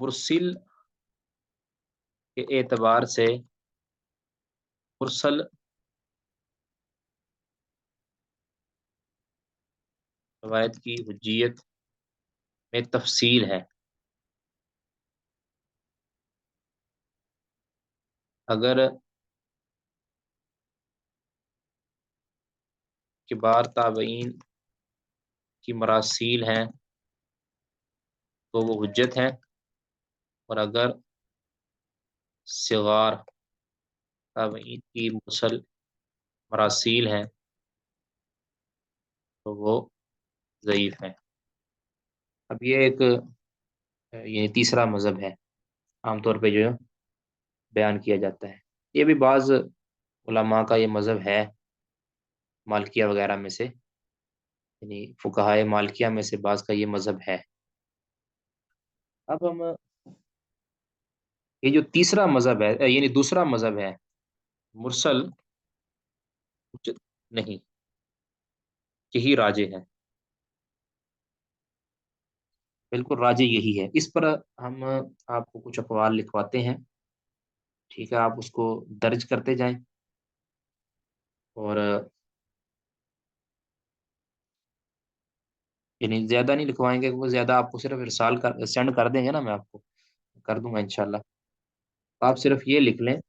مرسل کے اعتبار سے مرسل روایت کی حجیت میں تفصیل ہے. اگر کبار تابعین کی مراسیل ہیں تو وہ حجت ہیں، اور اگر صغار تابعین کی مرسل مراسیل ہیں تو وہ ضعیف ہیں. اب یہ ایک یہ تیسرا مذہب ہے عام طور پہ جو بیان کیا جاتا ہے. یہ بھی بعض علماء کا یہ مذہب ہے، مالکیہ وغیرہ میں سے، یعنی فقہائے مالکیہ میں سے بعض کا یہ مذہب ہے. اب ہم یہ جو تیسرا مذہب ہے یعنی دوسرا مذہب ہے مرسل حجت نہیں، یہی راجح ہے، بالکل راجح یہی ہے. اس پر ہم آپ کو کچھ اقوال لکھواتے ہیں، ٹھیک ہے؟ آپ اس کو درج کرتے جائیں، اور یعنی زیادہ نہیں لکھوائیں گے، وہ زیادہ آپ کو صرف ارسال کر سینڈ کر دیں گے نا، میں آپ کو کر دوں گا انشاءاللہ. آپ صرف یہ لکھ لیں.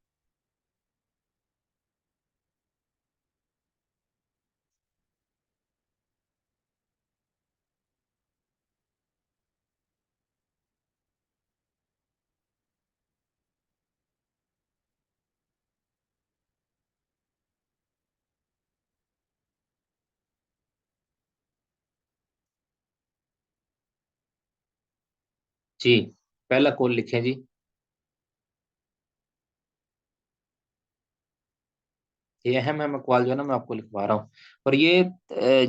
جی، پہلا کول لکھیں جی. یہ اہم اقوال جو ہے نا میں آپ کو لکھوا رہا ہوں. اور یہ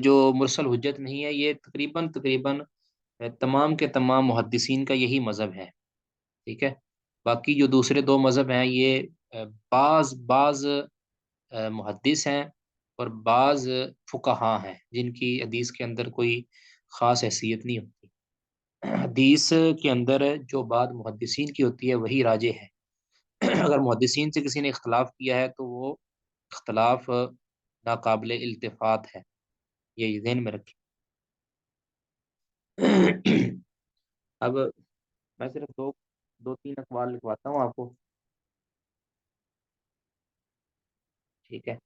جو مرسل حجت نہیں ہے، یہ تقریباً تمام کے تمام محدثین کا یہی مذہب ہے، ٹھیک ہے؟ باقی جو دوسرے دو مذہب ہیں یہ بعض محدث ہیں اور بعض فقہا ہیں جن کی حدیث کے اندر کوئی خاص حیثیت نہیں ہوتی. حدیث کے اندر جو بات محدثین کی ہوتی ہے وہی راجح ہے. اگر محدثین سے کسی نے اختلاف کیا ہے تو وہ اختلاف ناقابل التفات ہے، یہ ذہن میں رکھیں. اب میں صرف دو تین اقوال لکھواتا ہوں آپ کو، ٹھیک ہے؟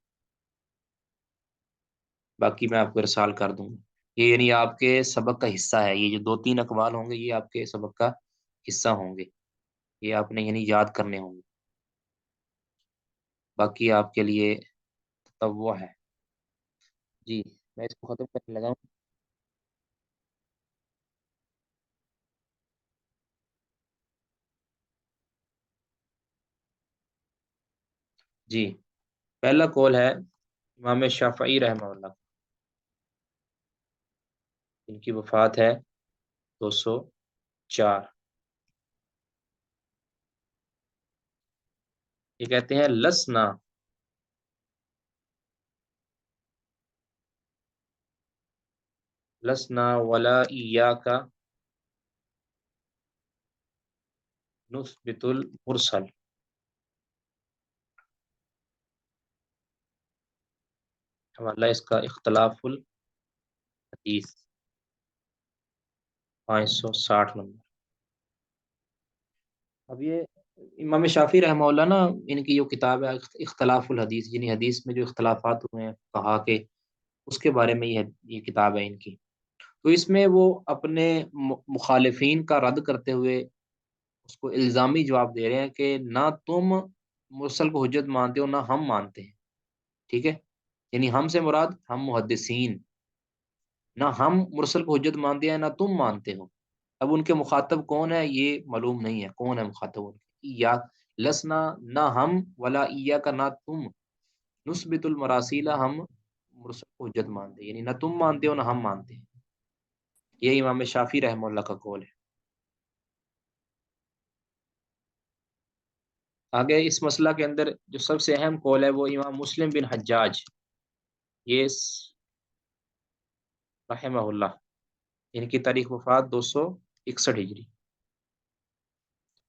باقی میں آپ کو ارسال کر دوں گا. یہ یعنی آپ کے سبق کا حصہ ہے، یہ جو دو تین اقوال ہوں گے یہ آپ کے سبق کا حصہ ہوں گے، یہ آپ نے یعنی یاد کرنے ہوں گے. باقی آپ کے لیے تطوع ہے. جی، میں اس کو ختم کرنے لگا ہوں. جی، پہلا قول ہے امام شافعی رحمہ اللہ، ان کی وفات ہے 204. یہ کہتے ہیں لسنا ولا ایاک نثبت المرسل. حوالہ اس کا اختلاف الحدیث 560 نمبر. اب یہ امام شافعی رحمہ اللہ نا، ان کی جو کتاب ہے اختلاف الحدیث، یعنی حدیث میں جو اختلافات ہوئے ہیں کہا کہ اس کے بارے میں یہ کتاب ہے ان کی. تو اس میں وہ اپنے مخالفین کا رد کرتے ہوئے اس کو الزامی جواب دے رہے ہیں کہ نہ تم مرسل کو حجت مانتے ہو نہ ہم مانتے ہیں، ٹھیک ہے؟ یعنی ہم سے مراد ہم محدثین، نہ ہم مرسل کو حجت مانتے ہیں نہ تم مانتے ہو. اب ان کے مخاطب کون ہے یہ معلوم نہیں ہے، کون ہے مخاطب ان کے؟ یا لسنا، نہ ہم، ولا ایا کا، نہ تم، نثبت المراسیل، ہم مرسل کو حجت مانتے ہیں، یعنی نہ تم مانتے ہو نہ ہم مانتے ہیں. یہ امام شافعی رحمہ اللہ کا قول ہے. آگے اس مسئلہ کے اندر جو سب سے اہم قول ہے وہ امام مسلم بن حجاج، یہ رحمہ اللہ، ان کی تاریخ وفات 261 ہجری.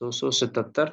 277,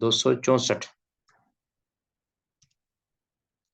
264।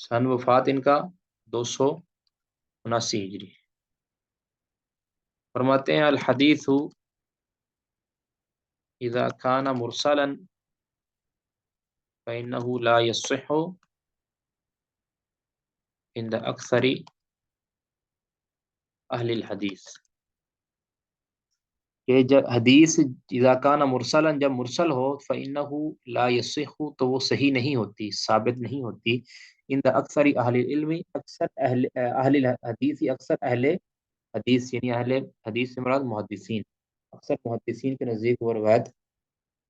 سن وفات ان کا 279 ہجری۔ فرماتے ہیں الحدیث اذا کان مرسلا فإنه لا يصح عند اکثر اہل الحدیث، کہ جب حدیث اذا کان مرسلا جب مرسل ہو فإنه لا يصح تو وہ صحیح نہیں ہوتی، ثابت نہیں ہوتی، عند اکثر اہل العلم اکثر اہل الحدیث، اکثر اہل حدیث یعنی اہل حدیث سے مراد محدثین، اکثر محدثین کے نزدیک وہ روایت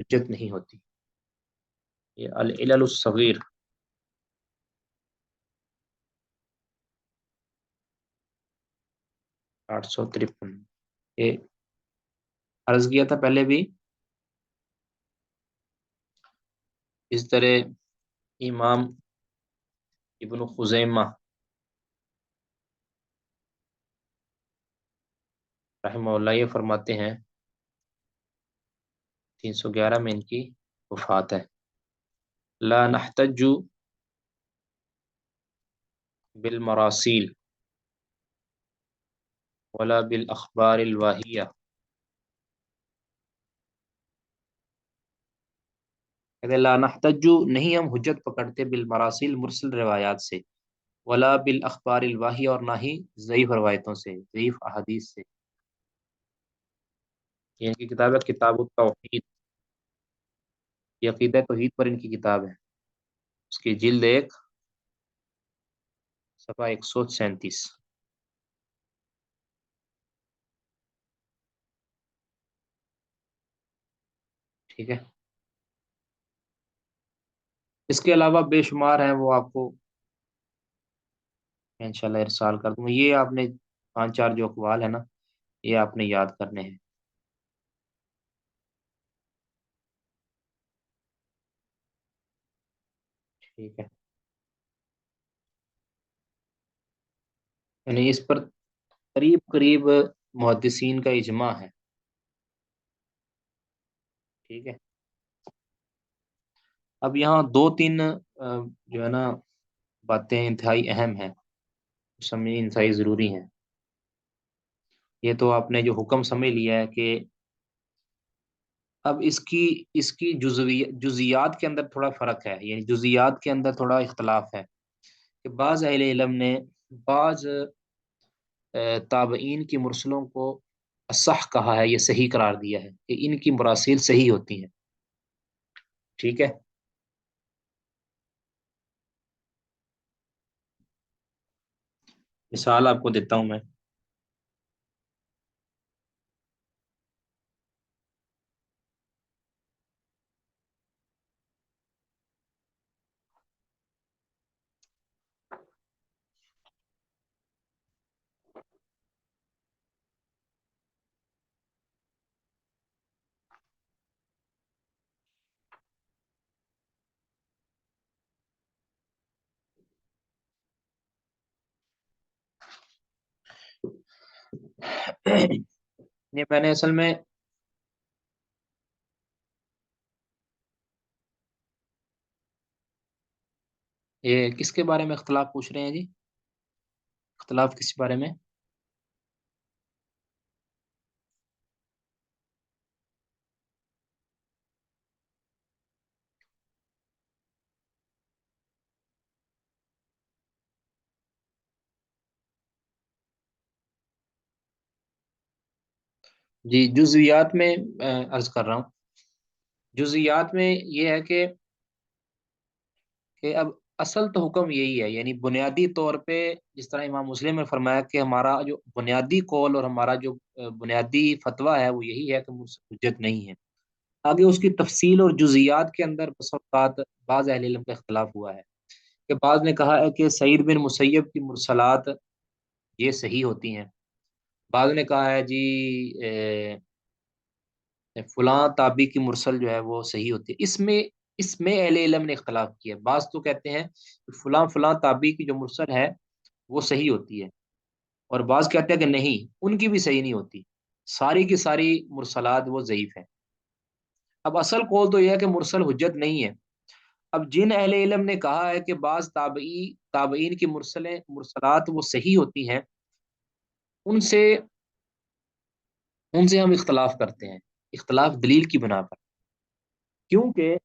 حجت نہیں ہوتی۔ یہ العلل الصغیر 853، یہ عرض کیا تھا پہلے بھی، اس طرح امام ابن خزیمہ رحمہ اللہ یہ فرماتے ہیں 311 میں ان کی وفات ہے، لا نحتج بالمراسیل ولا بالاخبار الواہیہ، کہتے لا نحتج نہیں ہم حجت پکڑتے بالمراسیل مرسل روایات سے، ولا بالاخبار الواہیہ اور نہ ہی ضعیف روایتوں سے، ضعیف احادیث سے۔ یہ ان کی کتاب ہے کتاب التوحید، یہ عقیدہ توحید پر ان کی کتاب ہے، اس کی جلد 1 صفحہ 137۔ ٹھیک ہے، اس کے علاوہ بے شمار ہیں، وہ آپ کو میں انشاءاللہ ارسال کر دوں گا۔ یہ آپ نے 5 4 جو اقوال ہیں نا، یہ آپ نے یاد کرنے ہیں۔ ٹھیک ہے، یعنی اس پر قریب قریب محدثین کا اجماع ہے۔ ٹھیک ہے، اب یہاں 2 3 جو ہے نا باتیں انتہائی اہم ہیں، سمجھنی انتہائی ضروری ہیں۔ یہ تو آپ نے جو حکم سمجھ لیا ہے کہ اب اس کی جزیات کے اندر تھوڑا فرق ہے، یعنی جزیات کے اندر تھوڑا اختلاف ہے، کہ بعض اہل علم نے بعض تابعین کی مرسلوں کو اصح کہا ہے، یہ صحیح قرار دیا ہے کہ ان کی مراسیل صحیح ہوتی ہیں۔ ٹھیک ہے، مثال آپ کو دیتا ہوں میں، یہ میں نے اصل میں یہ کس کے بارے میں اختلاف پوچھ رہے ہیں جی؟ اختلاف کس بارے میں؟ جی جزویات میں عرض کر رہا ہوں، جزویات میں یہ ہے کہ اب اصل تو حکم یہی ہے، یعنی بنیادی طور پہ جس طرح امام مسلم نے فرمایا کہ ہمارا جو بنیادی قول اور ہمارا جو بنیادی فتویٰ ہے وہ یہی ہے کہ مرسل حجت نہیں ہے۔ آگے اس کی تفصیل اور جزیات کے اندر بس اوقات بعض اہل علم کا اختلاف ہوا ہے، کہ بعض نے کہا ہے کہ سعید بن مسیب کی مرسلات یہ صحیح ہوتی ہیں، بعض نے کہا ہے جی فلاں تابی کی مرسل جو ہے وہ صحیح ہوتی ہے۔ اس میں اہل علم نے اختلاف کیا، بعض تو کہتے ہیں کہ فلاں فلاں تابی کی جو مرسل ہے وہ صحیح ہوتی ہے، اور بعض کہتے ہیں کہ نہیں ان کی بھی صحیح نہیں ہوتی، ساری کی ساری مرسلات وہ ضعیف ہیں۔ اب اصل قول تو یہ ہے کہ مرسل حجت نہیں ہے، اب جن اہل علم نے کہا ہے کہ بعض تابعین کی مرسلات وہ صحیح ہوتی ہیں، ان سے ہم اختلاف کرتے ہیں، اختلاف دلیل کی بنا پر، کیونکہ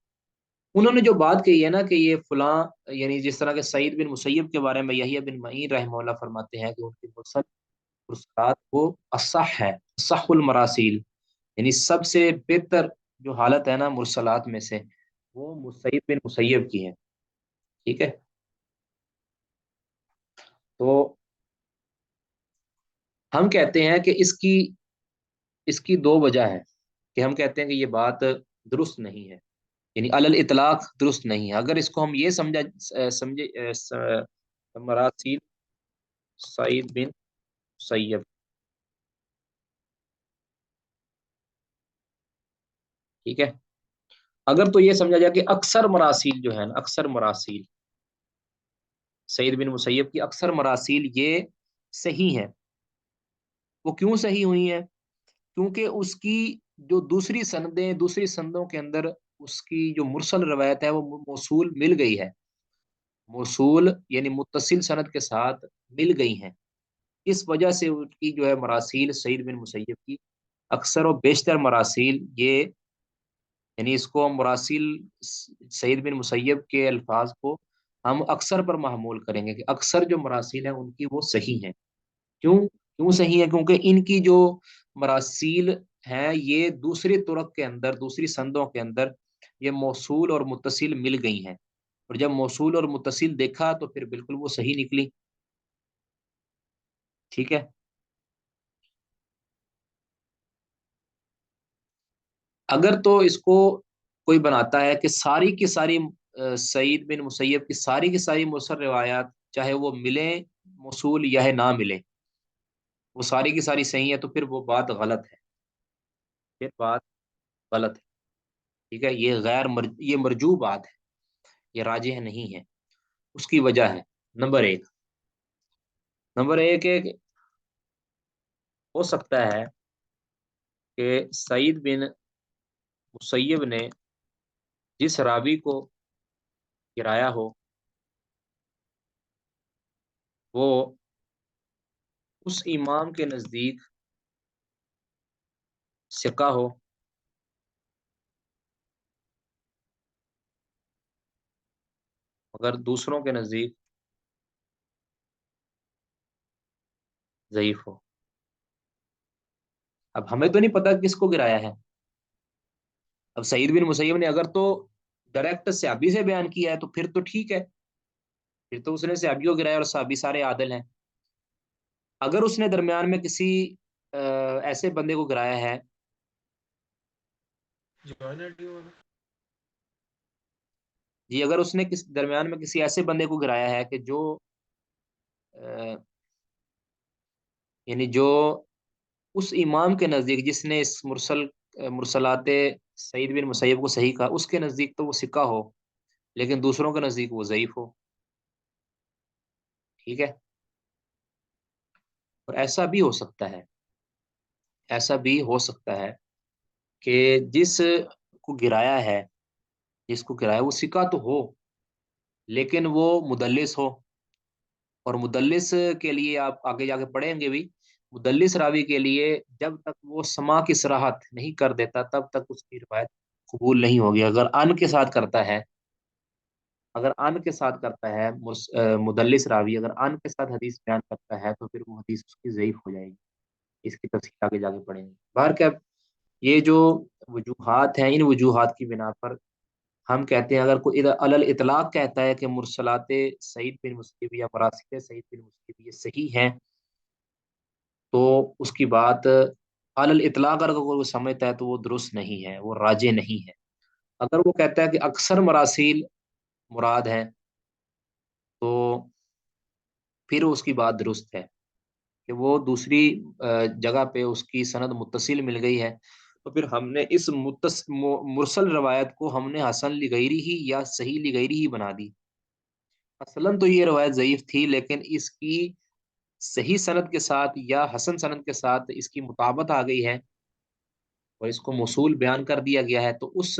انہوں نے جو بات کہی ہے نا کہ یہ فلاں، یعنی جس طرح کے سعید بن مسیب کے بارے میں یحییٰ بن معین رحمہ اللہ فرماتے ہیں کہ ان کی مرسلات وہ اصح ہے، اصح المراسیل، یعنی سب سے بہتر جو حالت ہے نا مرسلات میں سے، وہ سعید بن مسیب کی ہے، ٹھیک ہے؟ تو ہم کہتے ہیں کہ اس کی دو وجہ ہے کہ ہم کہتے ہیں کہ یہ بات درست نہیں ہے، یعنی علی الاطلاق درست نہیں ہے۔ اگر اس کو ہم یہ سمجھے مراسیل سعید بن مسیب، ٹھیک ہے، اگر تو یہ سمجھا جائے کہ اکثر مراسیل جو ہے نا، اکثر مراسیل سعید بن مسیب کی اکثر مراسیل یہ صحیح ہیں، وہ کیوں صحیح ہوئی ہیں؟ کیونکہ اس کی جو دوسری سندوں کے اندر اس کی جو مرسل روایت ہے وہ موصول مل گئی ہے، موصول یعنی متصل سند کے ساتھ مل گئی ہیں، اس وجہ سے ان کی جو ہے مراسیل سعید بن مسیب کی اکثر و بیشتر مراسیل یہ، یعنی اس کو ہم مراسیل سعید بن مسیب کے الفاظ کو ہم اکثر پر محمول کریں گے کہ اکثر جو مراسیل ہیں ان کی وہ صحیح ہیں۔ کیوں صحیح ہے؟ کیونکہ ان کی جو مراسیل ہیں یہ دوسری طرق کے اندر، دوسری سندوں کے اندر یہ موصول اور متصل مل گئی ہیں، اور جب موصول اور متصل دیکھا تو پھر بالکل وہ صحیح نکلی، ٹھیک ہے؟ اگر تو اس کو کوئی بناتا ہے کہ ساری کی ساری سعید بن مسیب کی ساری مرسل روایات چاہے وہ ملیں موصول یا نہ ملیں، وہ ساری کی ساری صحیح ہے، تو پھر وہ بات غلط ہے، پھر بات غلط ہے، ٹھیک ہے؟ یہ مرجو بات ہے، یہ راجح نہیں ہے۔ اس کی وجہ ہے، نمبر ایک ہے کہ ہو سکتا ہے کہ سعید بن مسیب نے جس راوی کو گرایا ہو وہ اس امام کے نزدیک ثقہ ہو، مگر دوسروں کے نزدیک ضعیف ہو۔ اب ہمیں تو نہیں پتا کس کو گرایا ہے، اب سعید بن مسیب نے اگر تو ڈائریکٹ صحابی سے بیان کیا ہے تو پھر تو ٹھیک ہے، پھر تو اس نے صحابی کو گرایا اور صحابی سارے عادل ہیں۔ اگر اس نے درمیان میں کسی ایسے بندے کو گرایا ہے، جی اگر اس نے درمیان میں کسی ایسے بندے کو گرایا ہے کہ جو یعنی جو اس امام کے نزدیک جس نے اس مرسلات سعید بن مسیب کو صحیح کہا، اس کے نزدیک تو وہ ثقہ ہو لیکن دوسروں کے نزدیک وہ ضعیف ہو، ٹھیک ہے؟ اور ایسا بھی ہو سکتا ہے کہ جس کو گرایا وہ ثقہ تو ہو لیکن وہ مدلس ہو، اور مدلس کے لیے آپ آگے جا کے پڑھیں گے بھی، مدلس راوی کے لیے جب تک وہ سما کی صراحت نہیں کر دیتا تب تک اس کی روایت قبول نہیں ہوگی۔ اگر ان کے ساتھ کرتا ہے مدلس راوی اگر ان کے ساتھ حدیث بیان کرتا ہے تو پھر وہ حدیث اس کی ضعیف ہو جائے گی، اس کی تفصیل آگے جا کے پڑھیں گے۔ باہر کیا، یہ جو وجوہات ہیں، ان وجوہات کی بنا پر ہم کہتے ہیں اگر کوئی علی الاطلاق کہتا ہے کہ مرسلات سعید بن مسیب یا مراسل سعید بن مسیب یہ صحیح ہیں، تو اس کی بات علی الاطلاق اگر کوئی سمجھتا ہے تو وہ درست نہیں ہے، وہ راجح نہیں ہے۔ اگر وہ کہتا ہے کہ اکثر مراسیل مراد ہے تو پھر اس کی بات درست ہے کہ وہ دوسری جگہ پہ اس کی سند متصل مل گئی ہے، تو پھر ہم نے اس مرسل روایت کو ہم نے حسن لغیری ہی یا صحیح لغیری ہی بنا دی۔ اصلاً تو یہ روایت ضعیف تھی لیکن اس کی صحیح سند کے ساتھ یا حسن سند کے ساتھ اس کی مطابقت آ گئی ہے اور اس کو موصول بیان کر دیا گیا ہے، تو اس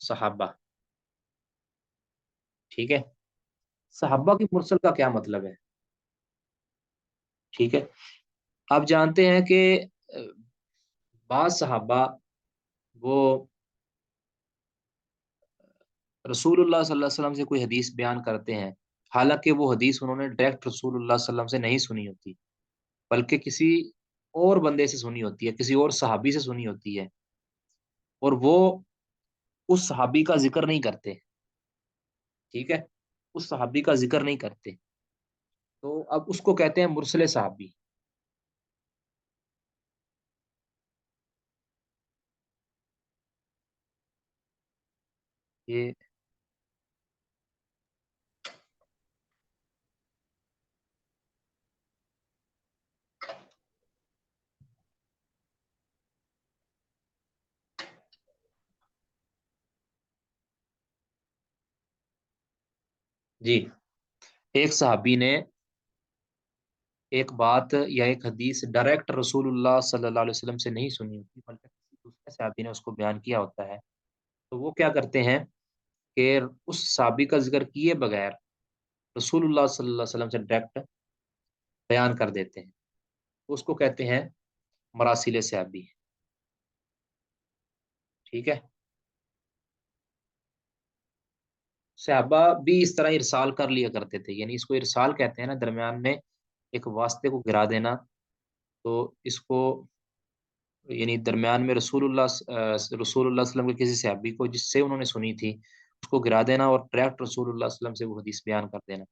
صحابہ، ٹھیک ہے؟ صحابہ کی مرسل کا کیا مطلب ہے؟ ٹھیک ہے، آپ جانتے ہیں کہ بعض صحابہ وہ رسول اللہ صلی اللہ علیہ وسلم سے کوئی حدیث بیان کرتے ہیں، حالانکہ وہ حدیث انہوں نے ڈائریکٹ رسول اللہ صلی اللہ علیہ وسلم سے نہیں سنی ہوتی، بلکہ کسی اور بندے سے سنی ہوتی ہے، کسی اور صحابی سے سنی ہوتی ہے، اور وہ اس صحابی کا ذکر نہیں کرتے، ٹھیک ہے؟ اس صحابی کا ذکر نہیں کرتے، تو اب اس کو کہتے ہیں مرسل صحابی۔ یہ جی، ایک صحابی نے ایک بات یا ایک حدیث ڈائریکٹ رسول اللہ صلی اللہ علیہ وسلم سے نہیں سنی ہوتی، بلکہ کسی دوسرے صحابی نے اس کو بیان کیا ہوتا ہے، تو وہ کیا کرتے ہیں کہ اس صحابی کا ذکر کیے بغیر رسول اللہ صلی اللہ علیہ وسلم سے ڈائریکٹ بیان کر دیتے ہیں، تو اس کو کہتے ہیں مراسیل صحابی، ٹھیک ہے؟ صحابہ بھی اس طرح ارسال کر لیا کرتے تھے، یعنی اس کو ارسال کہتے ہیں نا، درمیان میں ایک واسطے کو گرا دینا، تو اس کو یعنی درمیان میں رسول اللہ صلی اللہ علیہ وسلم کے کسی صحابی کو جس سے انہوں نے سنی تھی اس کو گرا دینا اور ڈائریکٹ رسول اللہ صلی اللہ علیہ وسلم سے وہ حدیث بیان کر دینا،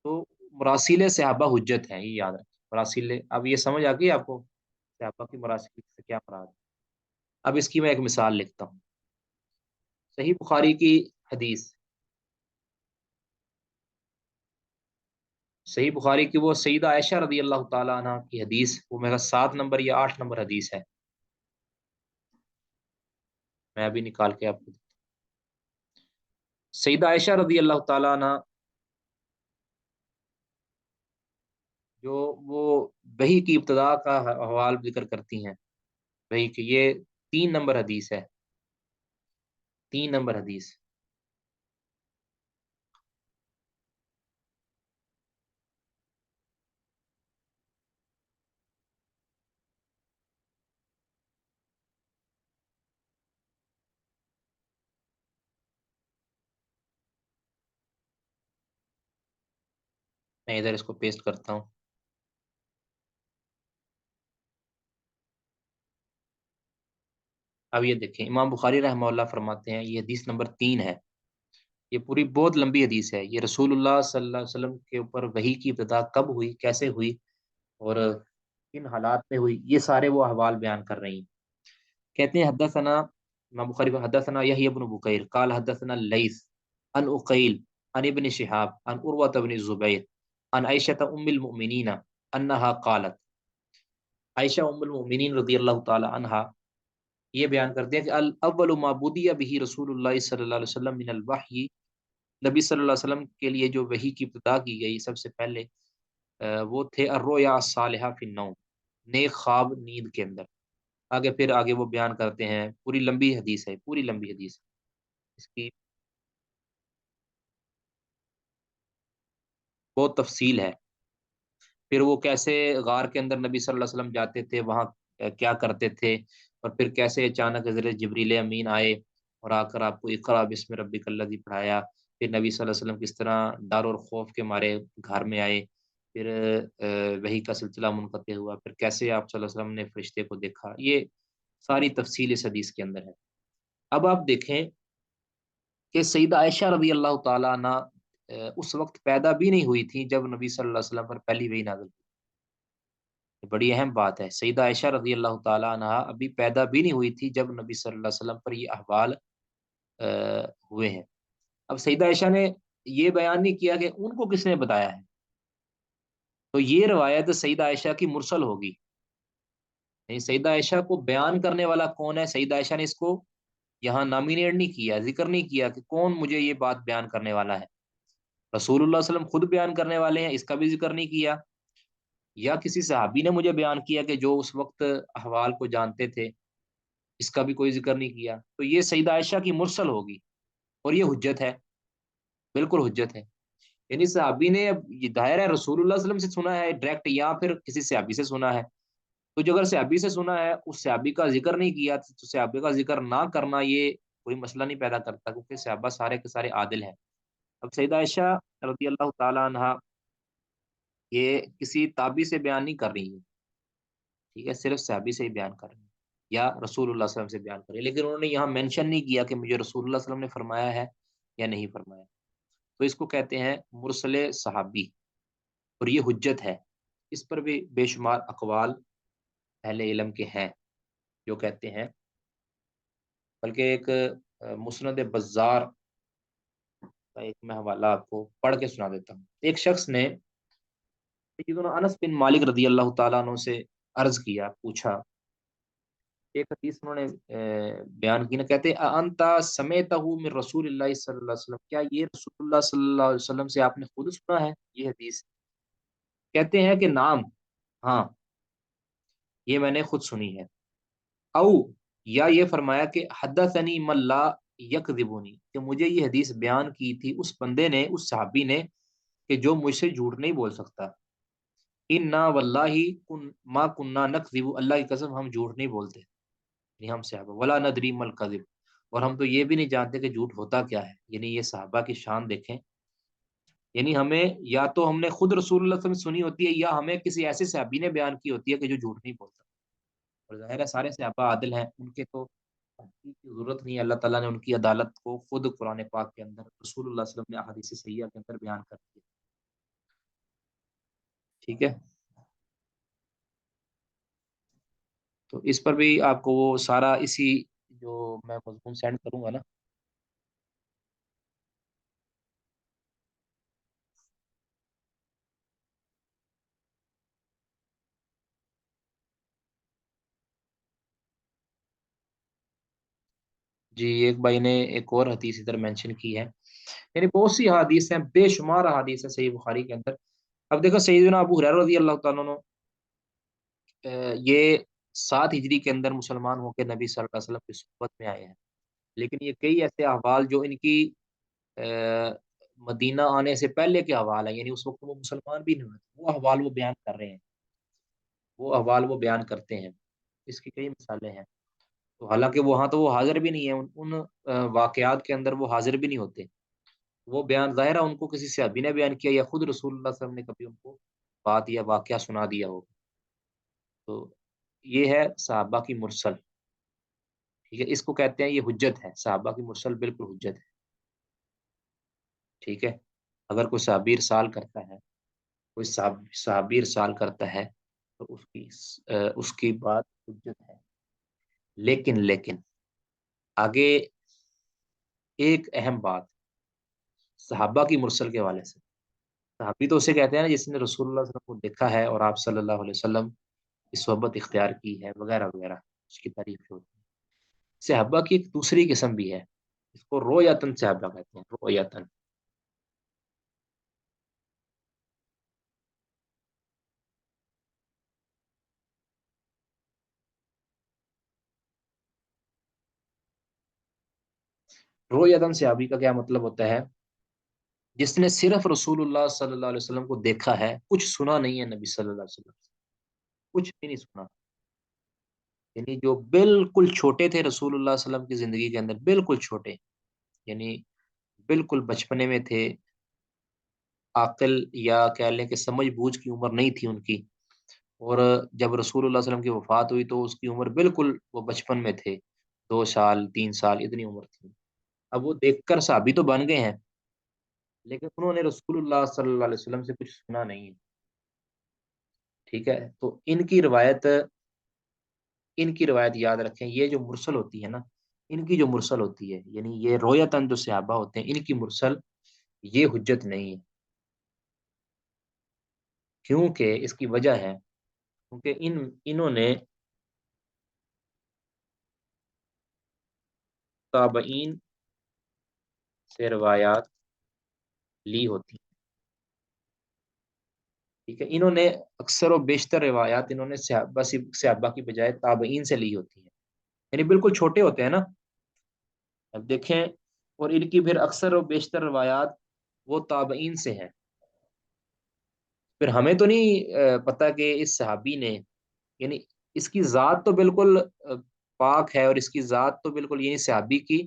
تو مراسیل صحابہ حجت ہیں، یہ یاد رکھیں مراسیل، اب یہ سمجھ آ گئی آپ کو صحابہ کی مراسیل سے کیا مراد ہے؟ اب اس کی میں ایک مثال لکھتا ہوں، صحیح بخاری کی حدیث، صحیح بخاری کی وہ سیدہ عائشہ رضی اللہ تعالیٰ عنہ کی حدیث، وہ میرا 7 نمبر یا 8 نمبر حدیث ہے، میں ابھی نکال کے آپ کو، سیدہ عائشہ رضی اللہ تعالیٰ عنہ جو وہ وحی کی ابتدا کا حوال ذکر کرتی ہیں، وحی کہ یہ 3 نمبر حدیث ہے، 3 نمبر حدیث، میں ادھر اس کو پیسٹ کرتا ہوں۔ اب یہ دیکھیں، امام بخاری رحمہ اللہ فرماتے ہیں یہ حدیث نمبر 3 ہے، یہ پوری بہت لمبی حدیث ہے، یہ رسول اللہ صلی اللہ علیہ وسلم کے اوپر وحی کی ابتدا کب ہوئی، کیسے ہوئی، اور کن حالات میں ہوئی، یہ سارے وہ احوال بیان کر رہی ہیں۔ کہتے ہیں حدثنا امام بخاری کو، حدثنا یحیی بن بکیر قال حدثنا لیث عن عقیل عن ابن شہاب عن عروۃ بن الزبیر عن عائشہ ام المؤمنین انہا قالت، عائشہ ام المؤمنین رضی اللہ تعالی عنہا یہ بیان کرتے ہیں کہ الاول ما بدی به رسول اللہ صلی اللہ علیہ وسلم من الوحی، نبی صلی اللہ علیہ وسلم کے لیے جو وحی کی ابتدا کی گئی سب سے پہلے وہ تھے الرؤیا الصالحہ فی النوم، نیک خواب نیند کے اندر، آگے پھر آگے وہ بیان کرتے ہیں، پوری لمبی حدیث ہے، پوری لمبی حدیث ہے، اس کی بہت تفصیل ہے، پھر وہ کیسے غار کے اندر نبی صلی اللہ علیہ وسلم جاتے تھے، وہاں کیا کرتے تھے، اور پھر کیسے اچانک حضرت جبریل امین آئے اور آ کر آپ کو اقرا بسم ربک الذی پڑھایا، پھر نبی صلی اللہ علیہ وسلم کس طرح ڈر اور خوف کے مارے گھر میں آئے، پھر وحی کا سلسلہ منقطع ہوا، پھر کیسے آپ صلی اللہ علیہ وسلم نے فرشتے کو دیکھا، یہ ساری تفصیل اس حدیث کے اندر ہے۔ اب آپ دیکھیں کہ سیدہ عائشہ رضی اللہ تعالیٰ عنہ اس وقت پیدا بھی نہیں ہوئی تھی جب نبی صلی اللہ علیہ وسلم پر پہلی وحی نازل ہوئی، یہ بڑی اہم بات ہے، سیدہ عائشہ رضی اللہ تعالیٰ عنہ ابھی پیدا بھی نہیں ہوئی تھی جب نبی صلی اللہ علیہ وسلم پر یہ احوال ہوئے ہیں۔ اب سیدہ عائشہ نے یہ بیان نہیں کیا کہ ان کو کس نے بتایا ہے، تو یہ روایت سیدہ عائشہ کی مرسل ہوگی، یعنی سیدہ عائشہ کو بیان کرنے والا کون ہے، سیدہ عائشہ نے اس کو یہاں نامینیٹ نہیں کیا، ذکر نہیں کیا کہ کون مجھے یہ بات بیان کرنے والا ہے، رسول اللہ صلی اللہ علیہ وسلم خود بیان کرنے والے ہیں، اس کا بھی ذکر نہیں کیا، یا کسی صحابی نے مجھے بیان کیا کہ جو اس وقت احوال کو جانتے تھے، اس کا بھی کوئی ذکر نہیں کیا، تو یہ سیدہ عائشہ کی مرسل ہوگی، اور یہ حجت ہے، بالکل حجت ہے۔ یعنی صحابی نے، اب یہ ظاہر ہے رسول اللہ صلی اللہ علیہ وسلم سے سنا ہے ڈائریکٹ، یا پھر کسی صحابی سے سنا ہے، تو جو اگر صحابی سے سنا ہے اس صحابی کا ذکر نہیں کیا، تو صحابی کا ذکر نہ کرنا یہ کوئی مسئلہ نہیں پیدا کرتا، کیونکہ صحابہ سارے کے سارے عادل ہیں۔ اب سیدہ عائشہ رضی اللہ تعالیٰ عنہا یہ کسی تابی سے بیان نہیں کر رہی ہے، ٹھیک ہے، صرف صحابی سے ہی بیان کر رہی ہے، یا رسول اللہ صلی اللہ علیہ وسلم سے بیان کر رہی ہے، لیکن انہوں نے یہاں مینشن نہیں کیا کہ مجھے رسول اللہ صلی اللہ علیہ وسلم نے فرمایا ہے یا نہیں فرمایا، تو اس کو کہتے ہیں مرسل صحابی، اور یہ حجت ہے۔ اس پر بھی بے شمار اقوال اہل علم کے ہیں جو کہتے ہیں، بلکہ ایک مسند بزار کا ایک میں حوالہ آپ کو پڑھ کے سنا دیتا ہوں۔ ایک شخص نے سیدنا انس بن مالک رضی اللہ تعالیٰ عنہ سے عرض کیا، پوچھا، ایک حدیث انہوں نے بیان کی نا، کہتے انتا سمیتہ من رسول اللہ صلی اللہ علیہ وسلم، کیا یہ رسول اللہ صلی اللہ علیہ وسلم سے آپ نے خود سنا ہے یہ حدیث؟ کہتے ہیں کہ نام، ہاں یہ میں نے خود سنی ہے۔ او، یا یہ فرمایا کہ حدثنی من لا یکذبونی، کہ مجھے یہ حدیث بیان کی تھی اس بندے نے، اس صحابی نے، کہ جو مجھ سے جھوٹ نہیں بول سکتا، انا واللہ ما کننا نکذب، اللہ کی قسم ہم جھوٹ نہیں بولتے، یعنی ہم صحابہ، ولا ندری مل کذب، اور ہم تو یہ بھی نہیں جانتے کہ جھوٹ ہوتا کیا ہے۔ یعنی یہ صحابہ کی شان دیکھیں، یعنی ہمیں یا تو ہم نے خود رسول اللہ صلی اللہ علیہ وسلم سنی ہوتی ہے، یا ہمیں کسی ایسے صحابی نے بیان کی ہوتی ہے کہ جو جھوٹ نہیں بولتا، اور ظاہر ہے سارے صحابہ عادل ہیں، ان کے تو تحقیق کی ضرورت نہیں ہے، اللہ تعالیٰ نے ان کی عدالت کو خود قرآن پاک کے اندر، رسول اللہ صلی اللہ علیہ وسلم نے احادیث صحیحہ کے اندر بیان کر دیا، ٹھیک ہے۔ تو اس پر بھی آپ کو وہ سارا اسی جو میں مضمون سینڈ کروں گا نا، جی ایک بھائی نے ایک اور حدیث ادھر مینشن کی ہے، یعنی بہت سی حدیث ہیں، بے شمار حدیث ہیں صحیح بخاری کے اندر۔ اب دیکھو سیدنا ابو ہریرہ رضی اللہ تعالیٰ عنہ یہ 7 ہجری کے اندر مسلمان ہو کے نبی صلی اللہ علیہ وسلم کی صحبت میں آئے ہیں، لیکن یہ کئی ایسے احوال جو ان کی مدینہ آنے سے پہلے کے حوال ہیں، یعنی اس وقت وہ مسلمان بھی نہیں ہوئے، وہ احوال وہ بیان کر رہے ہیں، وہ احوال وہ بیان کرتے ہیں، اس کی کئی مثالیں ہیں۔ تو حالانکہ وہاں تو وہ حاضر بھی نہیں ہے، ان واقعات کے اندر وہ حاضر بھی نہیں ہوتے، وہ بیان ظاہرہ ان کو کسی صحابی نے بیان کیا، یا خود رسول اللہ صلی اللہ علیہ وسلم نے کبھی ان کو بات یا واقعہ سنا دیا ہو، تو یہ ہے صحابہ کی مرسل، ٹھیک ہے، اس کو کہتے ہیں یہ حجت ہے، صحابہ کی مرسل بالکل حجت ہے، ٹھیک ہے۔ اگر کوئی صحابی ارسال کرتا ہے، کوئی صحابی ارسال کرتا ہے، تو اس کی بات حجت ہے، لیکن آگے ایک اہم بات صحابہ کی مرسل کے حوالے سے، صحابی تو اسے کہتے ہیں نا جس نے رسول اللہ صلی اللہ علیہ وسلم کو دیکھا ہے اور آپ صلی اللہ علیہ وسلم کی صحبت اختیار کی ہے وغیرہ وغیرہ، اس کی تعریف ہوتی ہے۔ صحابہ کی ایک دوسری قسم بھی ہے، اس کو رویتن صحابہ کہتے ہیں، رویتن، رویتن صحابی کا کیا مطلب ہوتا ہے؟ جس نے صرف رسول اللہ صلی اللہ علیہ وسلم کو دیکھا ہے، کچھ سنا نہیں ہے نبی صلی اللہ علیہ وسلم سے، کچھ بھی نہیں سنا، یعنی جو بالکل چھوٹے تھے رسول اللہ صلی اللہ علیہ وسلم کی زندگی کے اندر، بالکل چھوٹے، یعنی بالکل بچپنے میں تھے، عاقل یا کہہ لیں کہ سمجھ بوجھ کی عمر نہیں تھی ان کی، اور جب رسول اللہ صلی اللہ علیہ وسلم کی وفات ہوئی تو اس کی عمر بالکل وہ بچپن میں تھے، 2 سال 3 سال اتنی عمر تھی۔ اب وہ دیکھ کر صحابی تو بن گئے ہیں، لیکن انہوں نے رسول اللہ صلی اللہ علیہ وسلم سے کچھ سنا نہیں ہے، ٹھیک ہے۔ تو ان کی روایت یاد رکھیں، یہ جو مرسل ہوتی ہے نا، ان کی جو مرسل ہوتی ہے، یعنی یہ رویتن جو صحابہ ہوتے ہیں، ان کی مرسل یہ حجت نہیں ہے، کیونکہ اس کی وجہ ہے، کیونکہ انہوں نے تابعین سے روایات لی ہوتی ہیں، ٹھیک ہے، انہوں نے اکثر و بیشتر روایات انہوں نے صحابہ کی بجائے تابعین سے لی ہوتی ہیں، یعنی بالکل چھوٹے ہوتے ہیں نا. اب دیکھیں، اور ان کی پھر اکثر و بیشتر روایات وہ تابعین سے ہیں. پھر ہمیں تو نہیں پتہ کہ اس صحابی نے، یعنی اس کی ذات تو بالکل پاک ہے، اور اس کی ذات تو بالکل، یعنی صحابی کی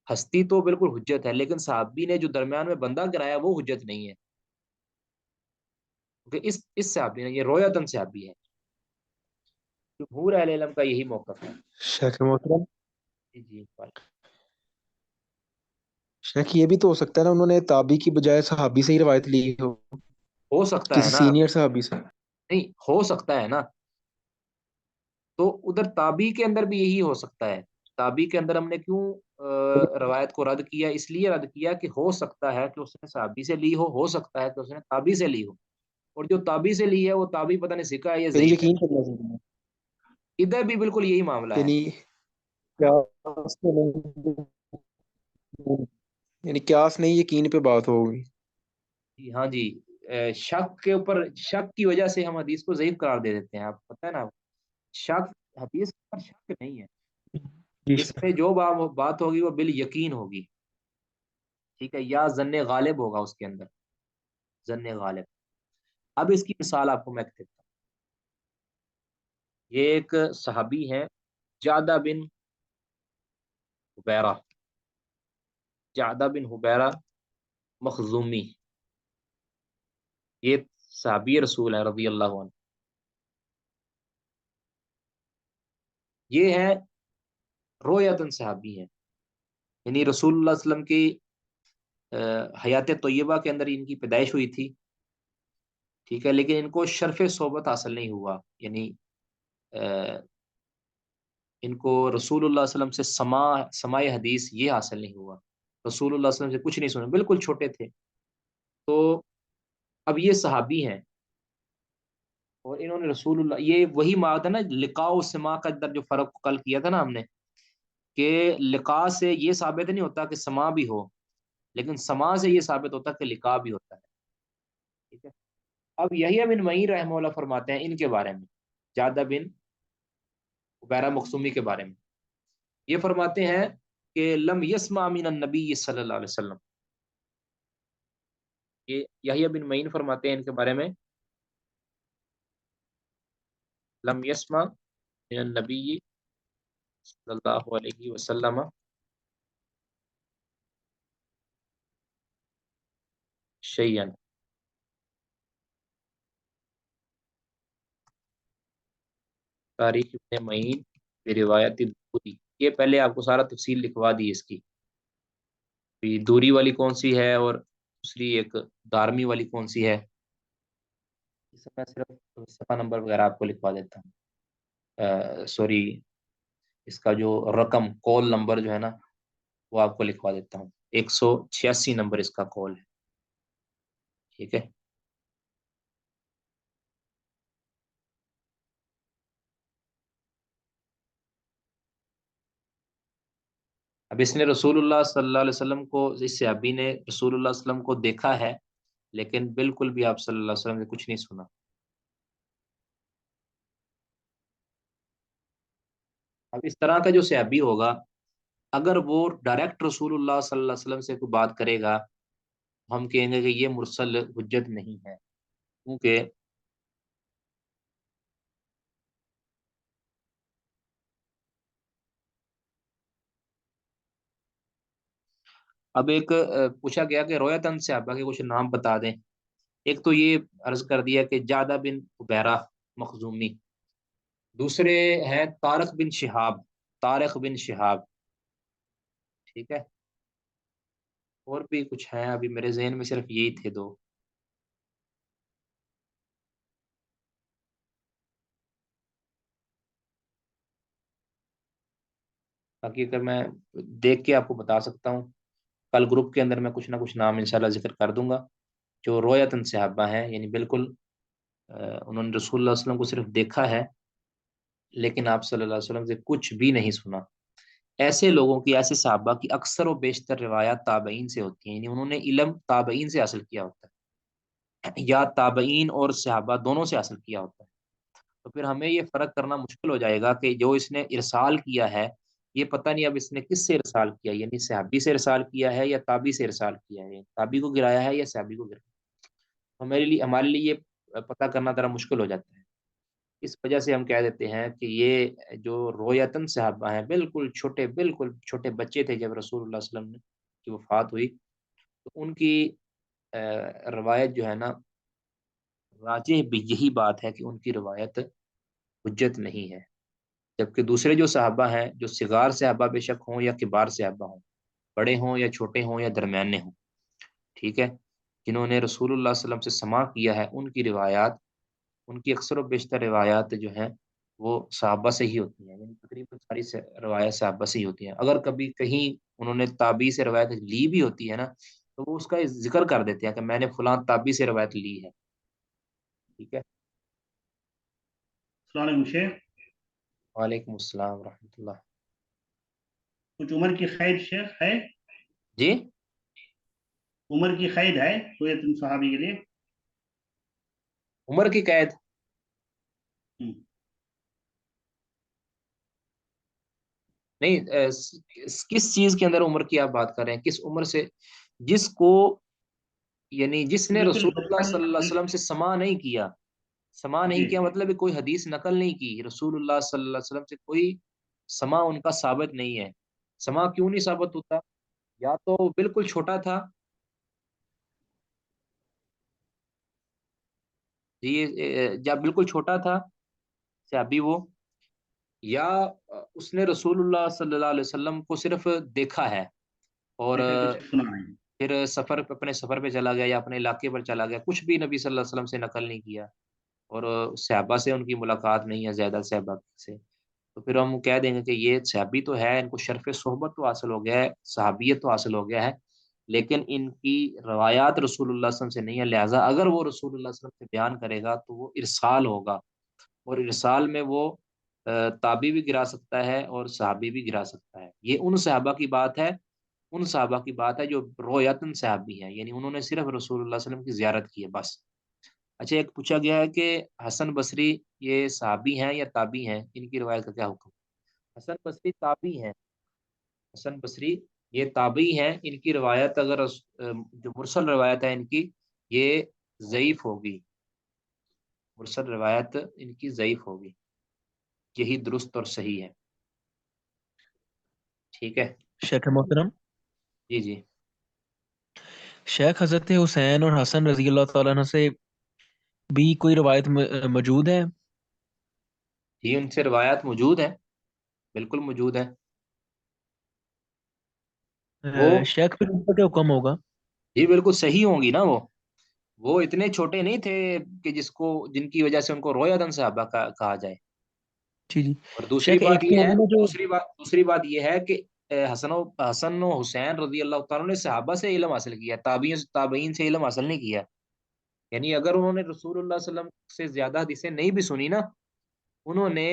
ہستی تو بالکل حجت ہے، لیکن صحابی نے جو درمیان میں بندہ کرایا وہ حجت نہیں ہے. کیونکہ اس صحابی نے، یہ رویتن صحابی ہے. جمہور اہل علم کا یہی موقف ہے. شیخ محترم، جی جی. شیخ یہ بھی تو ہو سکتا ہے نا انہوں نے تابی کی بجائے صحابی سے ہی روایت لی ہو، ہو سکتا ہے کسی نا. سینئر صحابی سے. نہیں، ہو سکتا ہے نا. تو ادھر تابی کے اندر بھی یہی ہو سکتا ہے. تابی کے اندر ہم نے کیوں روایت کو رد کیا؟ اس لیے رد کیا کہ ہو سکتا ہے کہ اس نے صحابی سے لی ہو سکتا ہے کہ اس نے تابی سے لی ہو. اور جو تابی سے لی ہے وہ تابی پتہ نہیں سکا ہے یا یعنی ضعیف ہے. یقین کرنا چاہیے، ادھر بھی بالکل یہی معاملہ ہے. یعنی قیاس تو نہیں، یعنی قیاس نہیں، یقین پہ بات ہوگی. جی ہاں جی. شک کے اوپر، شک کی وجہ سے ہم حدیث کو ضعیف قرار دے دیتے ہیں. آپ پتہ ہے نا، شک، حدیث پر شک نہیں ہے. جی اس شیخ. پہ جو بات ہوگی وہ بال یقین ہوگی. ٹھیک ہے، یا ظن غالب ہوگا اس کے اندر، ظن غالب. اب اس کی مثال آپ کو میں دیتا ہوں. یہ ایک صحابی ہیں، جعدہ بن حبیرہ. جعدہ بن حبیرہ مخزومی، یہ صحابی رسول ہے رضی اللہ عنہ. یہ ہے رویتن صحابی ہیں، یعنی رسول اللہ علیہ وسلم کی حیات طیبہ کے اندر ان کی پیدائش ہوئی تھی. ٹھیک ہے، لیکن ان کو شرف صحبت حاصل نہیں ہوا. یعنی ان کو رسول اللہ علیہ وسلم سے سماع حدیث یہ حاصل نہیں ہوا. رسول اللہ علیہ وسلم سے کچھ نہیں سنا، بالکل چھوٹے تھے. تو اب یہ صحابی ہیں، اور انہوں نے رسول اللہ، یہ وہی بات ہے نا، لقاء و سماع کا اندر جو فرق کل کیا تھا نا ہم نے، کہ لقاء سے یہ ثابت نہیں ہوتا کہ سماع بھی ہو، لیکن سماع سے یہ ثابت ہوتا کہ لقاء بھی ہوتا ہے. ٹھیک ہے. اب یحییٰ بن معین رحمہ اللہ فرماتے ہیں ان کے بارے میں، جعدہ بن عبیرہ مخزومی کے بارے میں. یہ فرماتے ہیں کہ لم یسمع من النبی صلی اللہ علیہ وسلم. یہ یحییٰ بن معین فرماتے ہیں ان کے بارے میں، لم یسمع من النبی صلی اللہ علیہ وسلم شیئا. تاریخ ابن معین روایت دوری. یہ پہلے آپ کو سارا تفصیل لکھوا دی اس کی، دوری والی کون سی ہے اور دوسری ایک دارمی والی کون سی ہے. اس میں صرف صفحہ نمبر وغیرہ آپ کو لکھوا دیتا ہوں. سوری، اس کا جو رقم کال نمبر جو ہے نا وہ آپ کو لکھوا دیتا ہوں. 186 نمبر اس کا کال ہے. ٹھیک ہے. اب اس نے رسول اللہ صلی اللہ علیہ وسلم کو، اس صحابی نے رسول اللہ صلی اللہ علیہ وسلم کو دیکھا ہے، لیکن بالکل بھی آپ صلی اللہ علیہ وسلم نے کچھ نہیں سنا. اب اس طرح کا جو صحابی ہوگا، اگر وہ ڈائریکٹ رسول اللہ صلی اللہ علیہ وسلم سے کوئی بات کرے گا، ہم کہیں گے کہ یہ مرسل حجت نہیں ہے. کیونکہ اب ایک پوچھا گیا کہ رویتن صحابہ کے کچھ نام بتا دیں. ایک تو یہ عرض کر دیا کہ جعدہ بن عبیرہ مخزومی. دوسرے ہیں طارق بن شہاب، طارق بن شہاب. ٹھیک ہے. اور بھی کچھ ہیں، ابھی میرے ذہن میں صرف یہی تھے دو. باقی اگر میں دیکھ کے آپ کو بتا سکتا ہوں، کل گروپ کے اندر میں کچھ نہ کچھ نام انشاءاللہ ذکر کر دوں گا جو رویتن صحابہ ہیں، یعنی بالکل انہوں نے رسول اللہ علیہ وسلم کو صرف دیکھا ہے، لیکن آپ صلی اللہ علیہ وسلم سے کچھ بھی نہیں سنا. ایسے لوگوں کی، ایسے صحابہ کی اکثر و بیشتر روایات تابعین سے ہوتی ہیں. یعنی انہوں نے علم تابعین سے حاصل کیا ہوتا ہے، یا تابعین اور صحابہ دونوں سے حاصل کیا ہوتا ہے. تو پھر ہمیں یہ فرق کرنا مشکل ہو جائے گا کہ جو اس نے ارسال کیا ہے یہ پتہ نہیں اب اس نے کس سے ارسال کیا، یعنی صحابی سے ارسال کیا ہے یا تابی سے ارسال کیا ہے، تابی کو گرایا ہے یا صحابی کو گرایا ہے۔ ہمارے لیے یہ پتہ کرنا ذرا مشکل ہو جاتا ہے۔ اس وجہ سے ہم کہہ دیتے ہیں کہ یہ جو رویتن صحابہ ہیں بالکل چھوٹے بچے تھے جب رسول اللہ صلی اللہ علیہ وسلم کی وفات ہوئی، تو ان کی روایت جو ہے نا، راجح بھی یہی بات ہے کہ ان کی روایت حجت نہیں ہے، جبکہ دوسرے جو صحابہ ہیں، جو صغار صحابہ بے شک ہوں یا کبار صحابہ ہوں، بڑے ہوں یا چھوٹے ہوں یا درمیانے ہوں، ٹھیک ہے، جنہوں نے رسول اللہ صلی اللہ علیہ وسلم سے سماع کیا ہے، ان کی روایات، ان کی اکثر و بیشتر روایات جو ہیں وہ صحابہ سے ہی ہوتی ہیں، یعنی تقریباً ساری روایات صحابہ سے ہی ہوتی ہیں۔ اگر کبھی کہیں انہوں نے تابعی سے روایت لی بھی ہوتی ہے نا، تو وہ اس کا ذکر کر دیتے ہیں کہ میں نے فلاں تابعی سے روایت لی ہے، ٹھیک ہے۔ السلام علیکم شیخ۔ وعلیکم السلام ورحمۃ اللہ۔ کچھ عمر کی قید شیخ ہے؟ جی، عمر کی قید ہے کوئی صحابی کے لیے؟ عمر کی قید ہم، نہیں، کس چیز کے اندر عمر کی آپ بات کر رہے ہیں؟ کس عمر سے؟ جس کو، یعنی جس نے بالکل رسول اللہ بچپن صلی اللہ علیہ وسلم سے سماع نہیں کیا، سماع جی نہیں کیا مطلب کوئی حدیث نقل نہیں کی رسول اللہ صلی اللہ علیہ وسلم سے، کوئی سماع ان کا ثابت نہیں ہے۔ سماع کیوں نہیں ثابت ہوتا؟ یا تو بالکل چھوٹا تھا، جی، جب بالکل چھوٹا تھا صحابی وہ، یا اس نے رسول اللہ صلی اللہ علیہ وسلم کو صرف دیکھا ہے اور لیکن کچھ سنا نہیں۔ پھر سفر پہ، اپنے سفر پہ چلا گیا یا اپنے علاقے پر چلا گیا، کچھ بھی نبی صلی اللہ علیہ وسلم سے نقل نہیں کیا، اور صحابہ سے ان کی ملاقات نہیں ہے زیادہ صحابہ سے، تو پھر ہم کہہ دیں گے کہ یہ صحابی تو ہے، ان کو شرف صحبت تو حاصل ہو گیا ہے، صحابیت تو حاصل ہو گیا ہے، لیکن ان کی روایات رسول اللہ صلی اللہ علیہ وسلم سے نہیں ہے، لہٰذا اگر وہ رسول اللہ صلی اللہ علیہ وسلم سے بیان کرے گا تو وہ ارسال ہوگا، اور ارسال میں وہ تابی بھی گرا سکتا ہے اور صحابی بھی گرا سکتا ہے۔ یہ ان صحابہ کی بات ہے، ان صحابہ کی بات ہے جو رویتن صحابی ہیں، یعنی انہوں نے صرف رسول اللہ صلی اللہ علیہ وسلم کی زیارت کی ہے بس۔ اچھا، ایک پوچھا گیا ہے کہ حسن بصری یہ صحابی ہیں یا تابی ہیں، ان کی روایت کا کیا حکم؟ حسن بصری تابی ہیں، حسن بصری یہ تابعی ہیں، ان کی روایت اگر جو مرسل روایت ہے ان کی، یہ ضعیف ہوگی، مرسل روایت ان کی ضعیف ہوگی، یہی درست اور صحیح ہے، ٹھیک ہے۔ شیخ محترم، جی جی شیخ حضرت حسین اور حسن رضی اللہ تعالیٰ عنہ سے بھی کوئی روایت موجود ہے؟ جی، ان سے روایات موجود ہیں، بالکل موجود ہیں وہ، شیخ پھر ان کا کیا حکم ہوگا؟ جی بالکل صحیح ہوں گی نا، وہ اتنے چھوٹے نہیں تھے کہ جن کی وجہ سے ان کو رویتن صحابہ کہا جائے۔ جی جی۔ اور دوسری شیخ بات ایک تو یہ ہے، ہوگا نا جو، دوسری بات یہ ہے کہ حسن و حسین رضی اللہ تعالیٰ نے صحابہ سے علم حاصل کیا، تابعین سے علم حاصل نہیں کیا، یعنی اگر انہوں نے رسول اللہ صلی اللہ علیہ وسلم سے زیادہ حدیثیں نہیں بھی سنی نا، انہوں نے